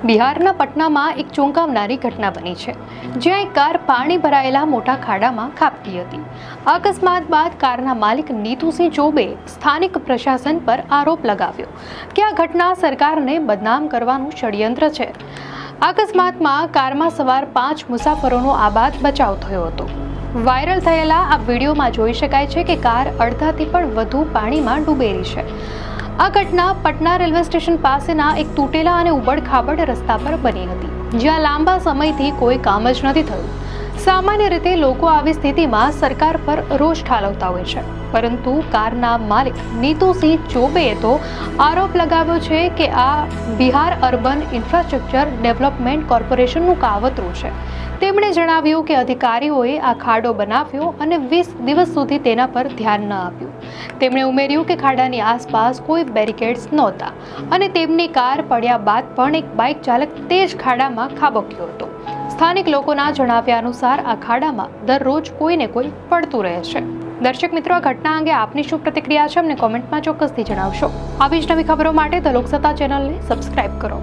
બિહારના પટનામાં એક ચોંકાવનારી ઘટના બની છે, જ્યાં એક કાર પાણી ભરાયેલા મોટા ખાડામાં ખાબકી હતી. આ અકસ્માત બાદ કારના માલિક નીતુસિંહ ચોબેએ સ્થાનિક પ્રશાસન પર આરોપ લગાવ્યો કે આ ઘટના સરકારને બદનામ કરવાનું ષડયંત્ર છે. આ અકસ્માતમાં કારમાં સવાર 5 મુસાફરોનો આબાદ બચાવ થયો હતો. વાયરલ થયેલા આ વિડીયોમાં જોઈ શકાય છે કે કાર અડધાથી પણ વધુ પાણીમાં ડૂબેલી છે. આ ઘટના પટના રેલવે સ્ટેશન પાસેના એક તૂટેલા અને ઉબડ-ખાબડ રસ્તા પર બની હતી, જ્યાં લાંબા સમયથી કોઈ કામ જ નથી થયું. સામાન્ય રીતે લોકો આવી સ્થિતિમાં સરકાર પર રોષ ઠાલવતા હોય છે, પરંતુ કારના માલિક નીતુસિંહ ચોબેએ તો આરોપ લગાવ્યો છે કે આ બિહાર અર્બન ઇન્ફ્રાસ્ટ્રક્ચર ડેવલપમેન્ટ કોર્પોરેશનનું કાવતરું છે. તેમણે જણાવ્યું કે અધિકારીઓએ આ ખાડો બનાવ્યો અને 20 દિવસ સુધી તેના પર ધ્યાન ન આપ્યું. તેમણે ઉમેર્યું કે ખાડાની આસપાસ કોઈ બેરિકેડ્સ નહોતા અને તેમની કાર પડ્યા બાદ પણ એક બાઇક ચાલક તે જ ખાડામાં ખાબક્યો હતો. સ્થાનિક લોકોના જણાવ્યા અનુસાર આ ખાડામાં દરરોજ કોઈને કોઈ પડતું રહે છે. દર્શક મિત્રો, આ ઘટના અંગે આપની શું પ્રતિક્રિયા છે અમને કોમેન્ટમાં ચોક્કસથી જણાવશો. આવી જ નવી ખબરો માટે ધ લોકસત્તા ચેનલને સબસ્ક્રાઇબ કરો.